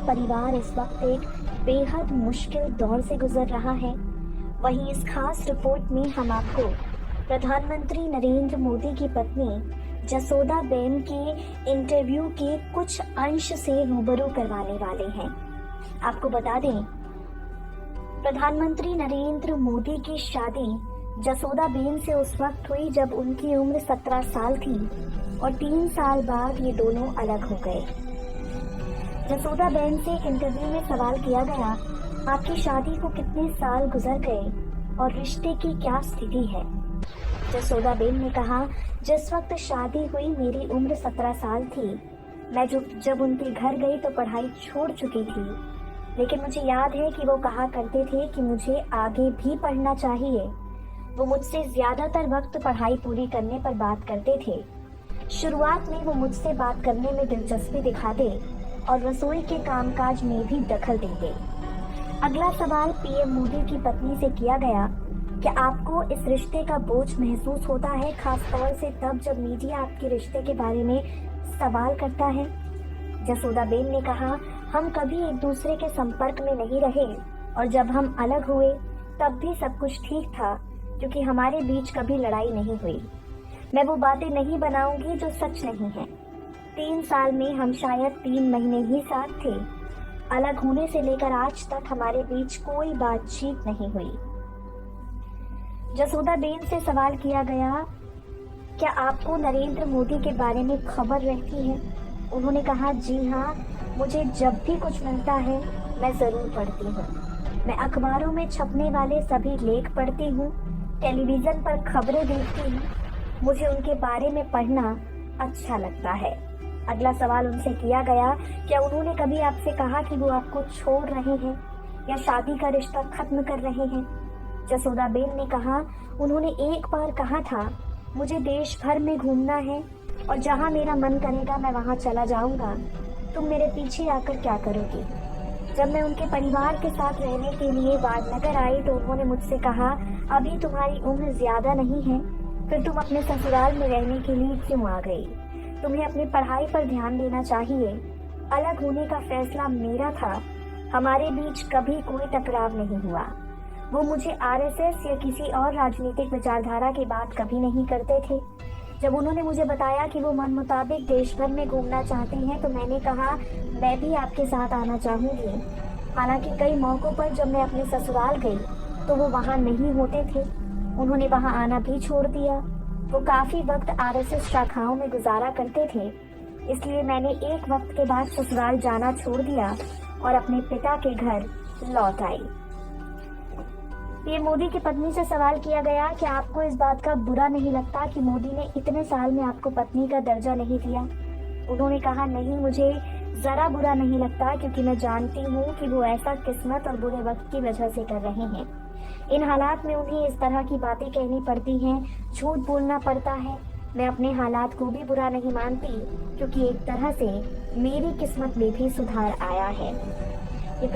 परिवार इस वक्त एक बेहद मुश्किल दौर से गुजर रहा है। वहीं इस खास रिपोर्ट में हम आपको प्रधानमंत्री नरेंद्र मोदी की पत्नी जसोदाबेन के इंटरव्यू के कुछ अंश से रूबरू करवाने वाले हैं। आपको बता दें, प्रधानमंत्री नरेंद्र मोदी की शादी जसोदाबेन से उस वक्त हुई जब उनकी उम्र 17 साल थी और 3 साल बाद ये दोनों अलग हो गए। जसोदाबेन से इंटरव्यू में सवाल किया गया, आपकी शादी को कितने साल गुजर गए और रिश्ते की क्या स्थिति है। जसोदाबेन ने कहा, जिस वक्त शादी हुई मेरी उम्र 17 साल थी। मैं जब उनके घर गई तो पढ़ाई छोड़ चुकी थी, लेकिन मुझे याद है कि वो कहा करते थे कि मुझे आगे भी पढ़ना चाहिए। वो मुझसे ज्यादातर वक्त पढ़ाई पूरी करने पर बात करते थे। शुरुआत में वो मुझसे बात करने में दिलचस्पी दिखाते और रसोई के कामकाज में भी दखल देते। अगला सवाल पीएम मोदी की पत्नी से किया गया, क्या आपको इस रिश्ते का बोझ महसूस होता है, खास तौर से तब जब मीडिया आपके रिश्ते के बारे में सवाल करता है। जसोदाबेन ने कहा, हम कभी एक दूसरे के संपर्क में नहीं रहे और जब हम अलग हुए तब भी सब कुछ ठीक था, क्योंकि हमारे बीच कभी लड़ाई नहीं हुई। मैं वो बातें नहीं बनाऊंगी जो सच नहीं है। 3 साल में हम शायद 3 महीने ही साथ थे। अलग होने से लेकर आज तक हमारे बीच कोई बातचीत नहीं हुई। जसोदाबेन से सवाल किया गया, क्या आपको नरेंद्र मोदी के बारे में खबर रहती है। उन्होंने कहा, जी हाँ, मुझे जब भी कुछ मिलता है मैं जरूर पढ़ती हूँ। मैं अखबारों में छपने वाले सभी लेख पढ़ती हूँ, टेलीविजन पर खबरें देखती हूँ। मुझे उनके बारे में पढ़ना अच्छा लगता है। अगला सवाल उनसे किया गया, क्या उन्होंने कभी आपसे कहा कि वो आपको छोड़ रहे हैं या शादी का रिश्ता खत्म कर रहे हैं। जसोदाबेन ने कहा, उन्होंने एक बार कहा था, मुझे देश भर में घूमना है और जहाँ मेरा मन करेगा मैं वहाँ चला जाऊंगा। तुम मेरे पीछे आकर क्या करोगी। जब मैं उनके परिवार के साथ रहने के लिए वाडनगर आई तो उन्होंने मुझसे कहा, अभी तुम्हारी उम्र ज्यादा नहीं है, फिर तुम अपने ससुराल में रहने के लिए क्यों आ गई। तुम्हें अपनी पढ़ाई पर ध्यान देना चाहिए। अलग होने का फैसला मेरा था, हमारे बीच कभी कोई टकराव नहीं हुआ। वो मुझे आरएसएस या किसी और राजनीतिक विचारधारा की बात कभी नहीं करते थे। जब उन्होंने मुझे बताया कि वो मन मुताबिक देश भर में घूमना चाहते हैं तो मैंने कहा, मैं भी आपके साथ आना चाहूंगी। हालांकि कई मौकों पर जब मैं अपने ससुराल गई तो वो वहाँ नहीं होते थे। उन्होंने वहाँ आना भी छोड़ दिया। वो काफी वक्त आरएसएस शाखाओं में गुजारा करते थे, इसलिए मैंने एक वक्त के बाद ससुराल जाना छोड़ दिया और अपने पिता के घर लौट आई। पीएम मोदी की पत्नी से सवाल किया गया कि आपको इस बात का बुरा नहीं लगता कि मोदी ने इतने साल में आपको पत्नी का दर्जा नहीं दिया। उन्होंने कहा, नहीं, मुझे जरा बुरा नहीं लगता, क्योंकि मैं जानती हूँ कि वो ऐसा किस्मत और बुरे वक्त की वजह से कर रहे हैं। इन हालात में उन्हें इस तरह की बातें कहनी पड़ती हैं, झूठ बोलना पड़ता है। मैं अपने हालात को भी बुरा नहीं मानती, क्योंकि एक तरह से मेरी किस्मत में भी सुधार आया है। ये